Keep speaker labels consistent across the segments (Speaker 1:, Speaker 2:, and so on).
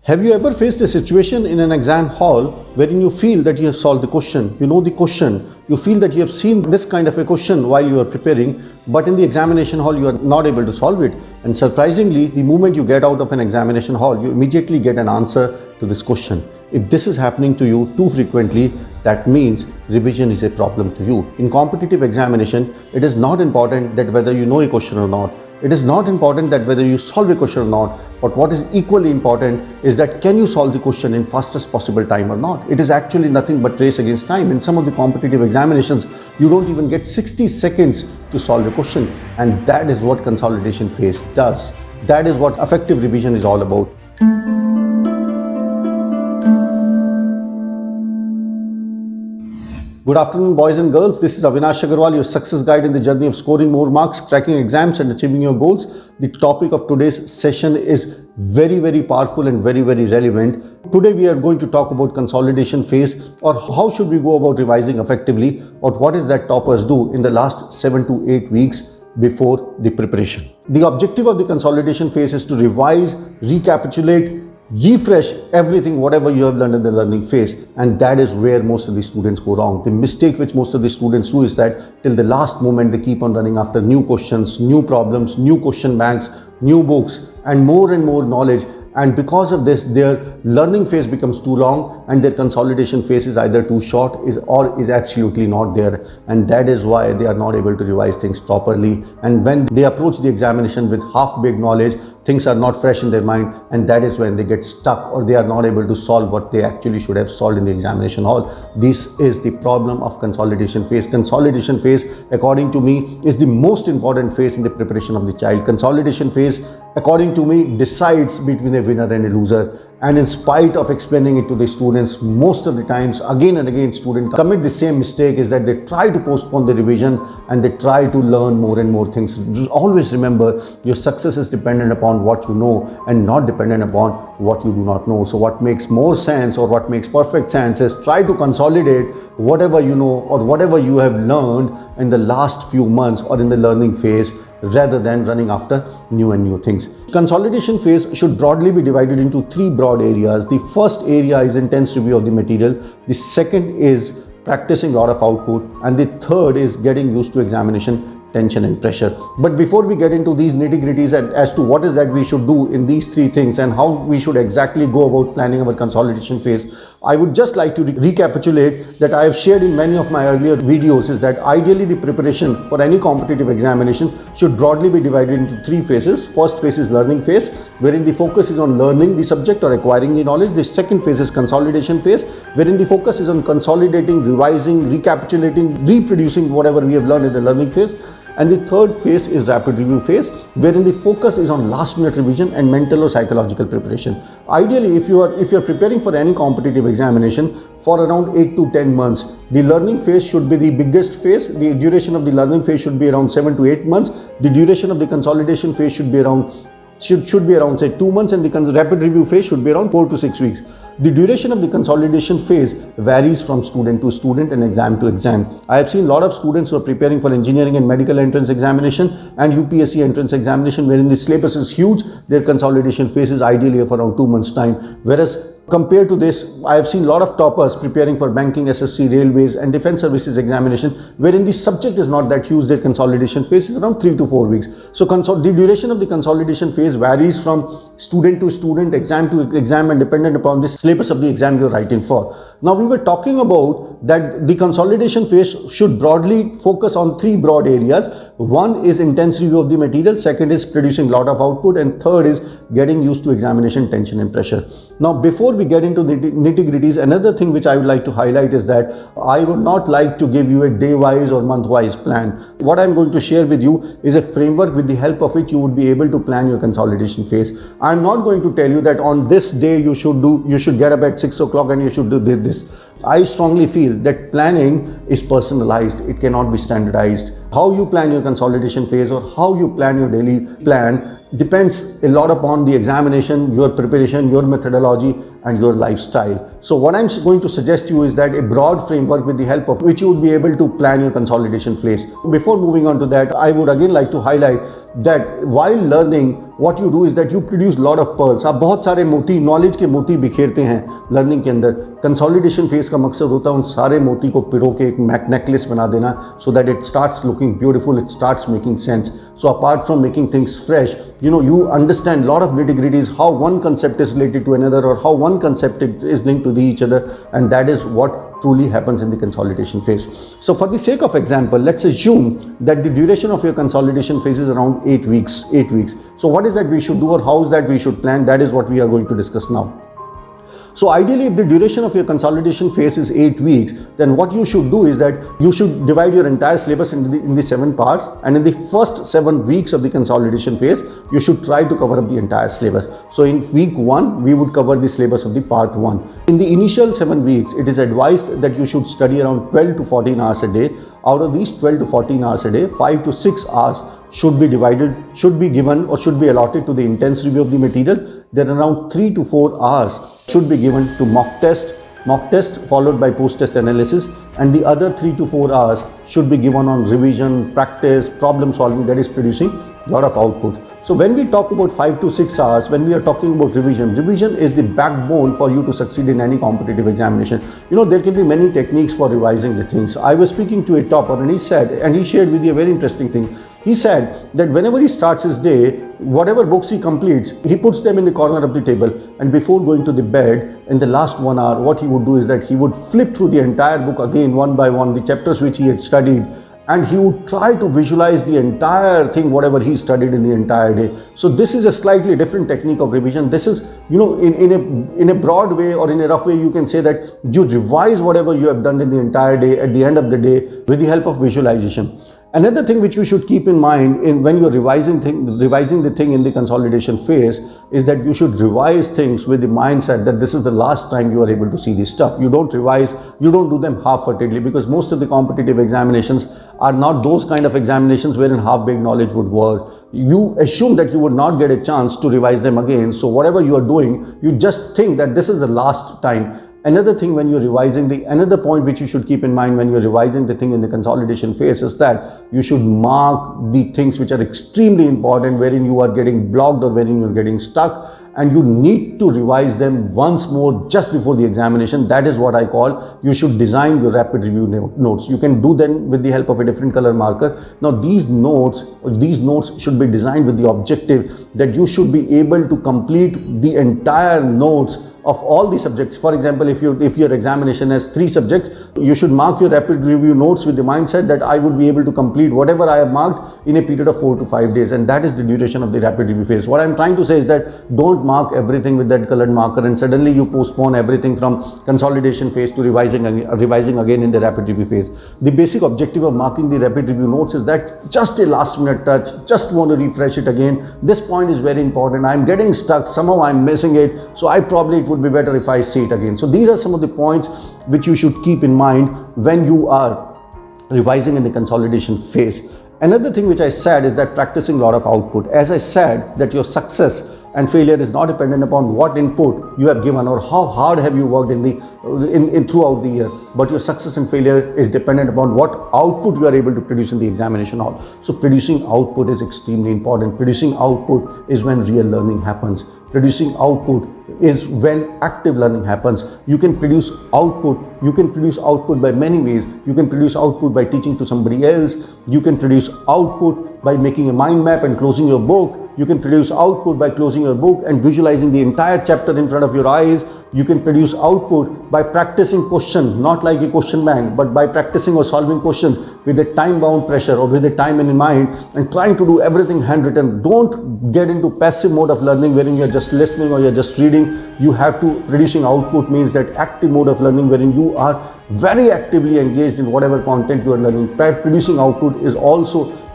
Speaker 1: Have you ever faced a situation in an exam hall wherein you feel that you have solved the question, you know the question, you feel that you have seen this kind of a question while you are preparing, but in the examination hall you are not able to solve it, and surprisingly, the moment you get out of an examination hall, you immediately get an answer to this question. If this is happening to you too frequently, that means revision is a problem to you. In competitive examination, it is not important that whether you know a question or not. It is not important that whether you solve a question or not, but what is equally important is that can you solve the question in fastest possible time or not. It is actually nothing but race against time. In some of the competitive examinations, you don't even get 60 seconds to solve a question, and that is what consolidation phase does. That is what effective revision is all about. Good afternoon, boys and girls. This is Avinash Agarwal, your success guide in the journey of scoring more marks, cracking exams and achieving your goals. The topic of today's session is very powerful and very relevant. Today we are going to talk about consolidation phase, or how should we go about revising effectively, or what is that toppers do in the last 7 to 8 weeks before the preparation. The objective of the consolidation phase is to revise, recapitulate, refresh everything whatever you have learned in the learning phase, and that is where most of the students go wrong. The mistake which most of the students do is that till the last moment they keep on running after new questions, new problems, new question banks, new books, and more knowledge, and because of this their learning phase becomes too long and their consolidation phase is either too short or is absolutely not there, and that is why they are not able to revise things properly, and when they approach the examination with half-baked knowledge, things are not fresh in their mind, and that is when they get stuck or they are not able to solve what they actually should have solved in the examination hall. This is the problem of consolidation phase. Consolidation phase, according to me, is the most important phase in the preparation of the child. Consolidation phase, according to me, decides between a winner and a loser. And in spite of explaining it to the students, most of the times, again and again, students commit the same mistake, is that they try to postpone the revision and they try to learn more and more things. Just always remember, your success is dependent upon what you know and not dependent upon what you do not know. So what makes more sense, or what makes perfect sense, is try to consolidate whatever you know or whatever you have learned in the last few months or in the learning phase, rather than running after new things. Consolidation phase should broadly be divided into 3 broad areas. The first area is intense review of the material. The second is practicing a lot of output, and the third is getting used to examination tension and pressure. But before we get into these nitty-gritties as to what is that we should do in these 3 things and how we should exactly go about planning our consolidation phase, I would just like to recapitulate that I have shared in many of my earlier videos, is that ideally the preparation for any competitive examination should broadly be divided into 3 phases. First phase is learning phase, wherein the focus is on learning the subject or acquiring the knowledge. The second phase is consolidation phase, wherein the focus is on consolidating, revising, recapitulating, reproducing whatever we have learned in the learning phase. And the third phase is rapid review phase, wherein the focus is on last minute revision and mental or psychological preparation. Ideally, if you are preparing for any competitive examination for around 8 to 10 months, the learning phase should be the biggest phase. The duration of the learning phase should be around 7 to 8 months. The duration of the consolidation phase should be around say 2 months, and the rapid review phase should be around 4 to 6 weeks. The duration of the consolidation phase varies from student to student and exam to exam. I have seen a lot of students who are preparing for engineering and medical entrance examination and UPSC entrance examination, wherein the syllabus is huge. Their consolidation phase is ideally of around 2 months time, whereas compared to this, I have seen a lot of toppers preparing for banking, SSC, railways and defense services examination, wherein the subject is not that huge. Their consolidation phase is around 3 to 4 weeks. So the duration of the consolidation phase varies from student to student, exam to exam, and dependent upon the syllabus of the exam you're writing for. Now, we were talking about that the consolidation phase should broadly focus on 3 broad areas. One is intense review of the material, second is producing a lot of output, and third is getting used to examination tension and pressure. Now, before we get into the nitty-gritties, another thing which I would like to highlight is that I would not like to give you a day-wise or month-wise plan. What I'm going to share with you is a framework with the help of which you would be able to plan your consolidation phase. I'm not going to tell you that on this day you should get up at 6 o'clock and you should do this. I strongly feel that planning is personalized. It cannot be standardized. How you plan your consolidation phase or how you plan your daily plan depends a lot upon the examination, your preparation, your methodology, and your lifestyle. So what I'm going to suggest you is that a broad framework with the help of which you would be able to plan your consolidation phase. Before moving on to that, I would again like to highlight that while learning, what you do is that you produce lot of pearls. आप बहुत सारे मोती, knowledge के मोती बिखेरते हैं learning के अंदर. Consolidation phase का मकसद होता है उन सारे मोती को पिरो के एक नेकलेस बना देना, so that it starts looking beautiful, it starts making sense. So apart from making things fresh, you understand lot of nitty-gritties, how one concept is related to another, or how one concept is linked to each other, and that is what truly happens in the consolidation phase. So for the sake of example, let's assume that the duration of your consolidation phase is around 8 weeks. So what is that we should do, or how is that we should plan? That is what we are going to discuss now. So ideally, if the duration of your consolidation phase is 8 weeks, then what you should do is that you should divide your entire syllabus in the 7 parts, and in the first 7 weeks of the consolidation phase, you should try to cover up the entire syllabus. So in week 1, we would cover the syllabus of the part 1. In the initial 7 weeks, it is advised that you should study around 12 to 14 hours a day. Out of these 12 to 14 hours a day, 5 to 6 hours should be given or should be allotted to the intense review of the material. Then around 3 to 4 hours should be given to mock test followed by post-test analysis, and the other 3 to 4 hours should be given on revision, practice, problem solving, that is producing a lot of output. So when we talk about 5 to 6 hours, when we are talking about revision is the backbone for you to succeed in any competitive examination. There can be many techniques for revising the things. I was speaking to a topper, and he shared with you a very interesting thing. He said that whenever he starts his day, whatever books he completes, he puts them in the corner of the table, and before going to the bed, in the last 1 hour, what he would do is that he would flip through the entire book again, one by one, the chapters which he had studied, and he would try to visualize the entire thing, whatever he studied in the entire day. So this is a slightly different technique of revision. This is, in a broad way or in a rough way, you can say that you revise whatever you have done in the entire day at the end of the day with the help of visualization. Another thing which you should keep in mind when you're revising the thing in the consolidation phase is that you should revise things with the mindset that this is the last time you are able to see this stuff. You don't revise, you don't do them half-heartedly, because most of the competitive examinations are not those kind of examinations wherein half-baked knowledge would work. You assume that you would not get a chance to revise them again. So whatever you are doing, you just think that this is the last time. Another thing when you're revising another point which you should keep in mind when you're revising the thing in the consolidation phase is that you should mark the things which are extremely important, wherein you are getting blocked or wherein you're getting stuck, and you need to revise them once more just before the examination. That is what I call, you should design your rapid review notes. You can do them with the help of a different color marker. Now these notes should be designed with the objective that you should be able to complete the entire notes of all the subjects. For example, if your examination has 3 subjects, you should mark your rapid review notes with the mindset that I would be able to complete whatever I have marked in a period of 4 to 5 days, and that is the duration of the rapid review phase. What I'm trying to say is that don't mark everything with that colored marker and suddenly you postpone everything from consolidation phase to revising again in the rapid review phase. The basic objective of marking the rapid review notes is that just a last minute touch, just want to refresh it again. This point is very important. I'm getting stuck, somehow I'm missing it, so it would be better if I see it again. So these are some of the points which you should keep in mind when you are revising in the consolidation phase. Another thing which I said is that practicing a lot of output. As I said, that your success and failure is not dependent upon what input you have given or how hard have you worked throughout the year, but your success and failure is dependent upon what output you are able to produce in the examination hall. So producing output is extremely important. Producing output is when real learning happens. Producing output is when active learning happens. You can produce output by many ways. You can produce output by teaching to somebody else. You can produce output by making a mind map and closing your book. You can produce output by closing your book and visualizing the entire chapter in front of your eyes. You can produce output by practicing questions, not like a question bank, but by practicing or solving questions with a time-bound pressure or with a time in mind and trying to do everything handwritten. Don't get into passive mode of learning wherein you're just listening or you're just reading. You have to, producing output means that active mode of learning wherein you are very actively engaged in whatever content you are learning. Producing output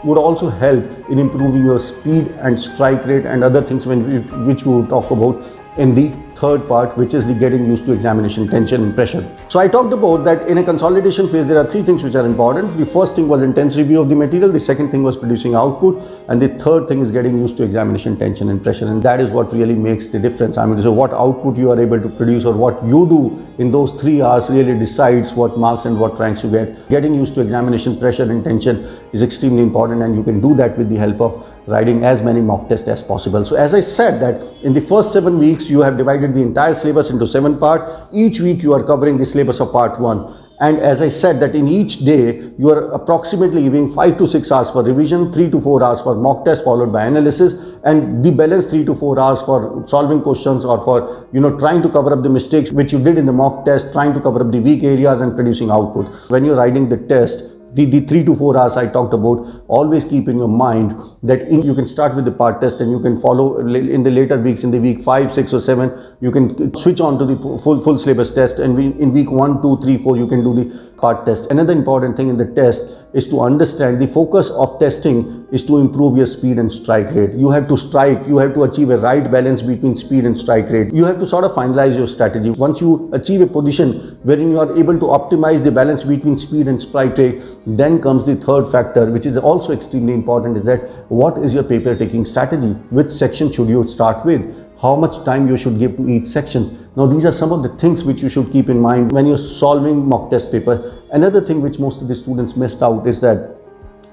Speaker 1: would also help in improving your speed and strike rate and other things which we will talk about in the third part, which is the getting used to examination tension and pressure. So I talked about that in a consolidation phase, there are three things which are important. The first thing was intense review of the material. The second thing was producing output. And the third thing is getting used to examination tension and pressure. And that is what really makes the difference. I mean, so what output you are able to produce or what you do in those 3 hours really decides what marks and what ranks you get. Getting used to examination pressure and tension is extremely important, and you can do that with the help of writing as many mock tests as possible. So as I said that in the first 7 weeks, you have divided the entire syllabus into 7 parts. Each week you are covering the syllabus of part 1. And as I said that in each day, you are approximately giving 5 to 6 hours for revision, 3 to 4 hours for mock test followed by analysis, and the balance 3 to 4 hours for solving questions or for, trying to cover up the mistakes which you did in the mock test, trying to cover up the weak areas and producing output. When you're writing the test, the 3 to 4 hours I talked about, always keep in your mind that you can start with the part test and you can follow in the later weeks, in the week 5, 6 or 7, you can switch on to the full syllabus test, and in week 1, 2, 3, 4, you can do the part test. Another important thing in the test is to understand the focus of testing is to improve your speed and strike rate. You have to strike, you have to achieve a right balance between speed and strike rate. You have to sort of finalize your strategy. Once you achieve a position wherein you are able to optimize the balance between speed and strike rate, then comes the third factor, which is also extremely important, is that what is your paper taking strategy? Which section should you start with? How much time you should give to each section? Now, these are some of the things which you should keep in mind when you're solving mock test paper. Another thing which most of the students missed out is that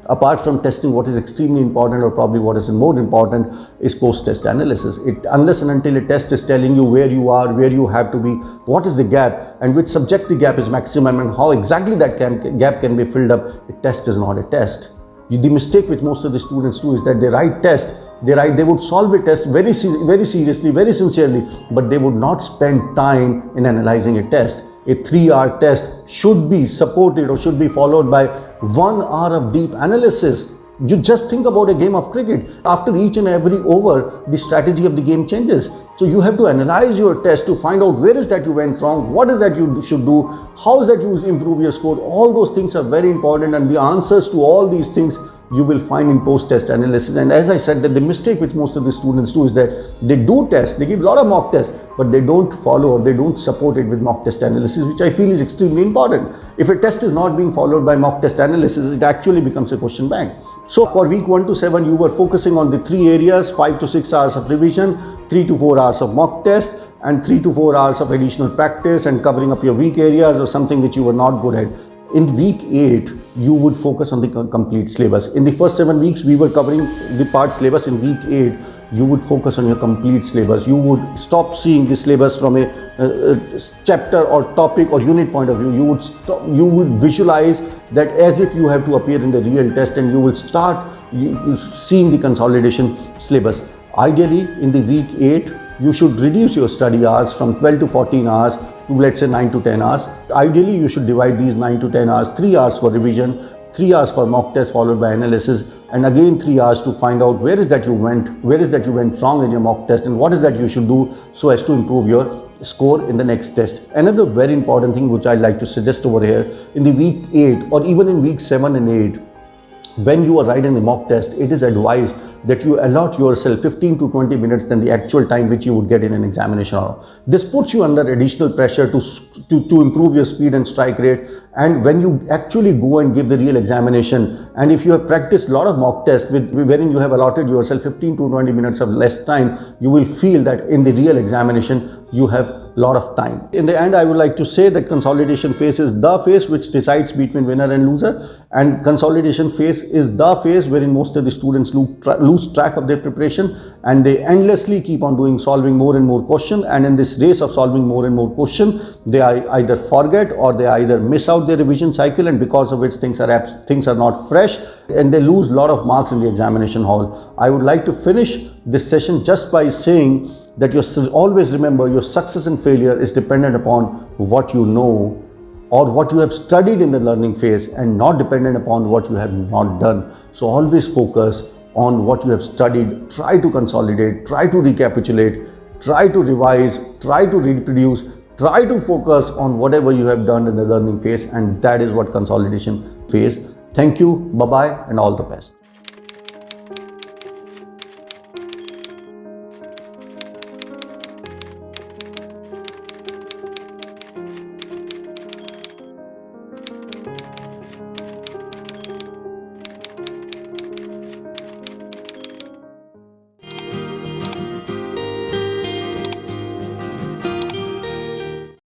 Speaker 1: apart from testing, what is extremely important, or probably what is more important, is post-test analysis. Unless and until a test is telling you where you are, where you have to be, what is the gap, and which subject the gap is maximum, and how exactly that gap can be filled up, a test is not a test. The mistake which most of the students do is that they write test, they would solve a test very seriously, very sincerely, but they would not spend time in analyzing a test. A 3-hour test should be supported or should be followed by 1 hour of deep analysis. You just think about a game of cricket. After each and every over, the strategy of the game changes. So you have to analyze your test to find out where is that you went wrong, what is that you should do, how is that you improve your score. All those things are very important, and the answers to all these things you will find in post-test analysis. And as I said, that the mistake which most of the students do is that they do test, they give a lot of mock tests, but they don't follow or they don't support it with mock test analysis, which I feel is extremely important. If a test is not being followed by mock test analysis, it actually becomes a question bank. So for week 1 to 7, you were focusing on the 3 areas, 5 to 6 hours of revision, 3 to 4 hours of mock test, and 3 to 4 hours of additional practice and covering up your weak areas or something which you were not good at. In week 8, you would focus on the complete syllabus. In the first 7 weeks, we were covering the part syllabus. In week 8, you would focus on your complete syllabus. You would stop seeing the syllabus from a chapter or topic or unit point of view. You would visualize that as if you have to appear in the real test, and you will start seeing the consolidation syllabus. Ideally, in the week 8, you should reduce your study hours from 12 to 14 hours to, let's say, 9 to 10 hours. Ideally, you should divide these 9 to 10 hours, 3 hours for revision, 3 hours for mock test followed by analysis, and again 3 hours to find out where is that you went wrong in your mock test, and what is that you should do so as to improve your score in the next test. Another very important thing which I'd like to suggest over here, in the week 8 or even in week 7 and 8, when you are writing the mock test, it is advised that you allot yourself 15 to 20 minutes than the actual time which you would get in an examination hour. This puts you under additional pressure to improve your speed and strike rate. And when you actually go and give the real examination, and if you have practiced a lot of mock tests wherein you have allotted yourself 15 to 20 minutes of less time, you will feel that in the real examination you have a lot of time. In the end, I would like to say that consolidation phase is the phase which decides between winner and loser, and consolidation phase is the phase wherein most of the students lose track of their preparation, and they endlessly keep on solving more and more questions, and in this race of solving more and more questions, they either forget or they either miss out their revision cycle, and because of which things are not fresh, and they lose a lot of marks in the examination hall. I would like to finish this session just by saying that you always remember your success and failure is dependent upon what you know or what you have studied in the learning phase, and not dependent upon what you have not done. So always focus on what you have studied, try to consolidate, try to recapitulate, try to revise, try to reproduce, try to focus on whatever you have done in the learning phase, and that is what consolidation phase. Thank you, bye-bye, and all the best.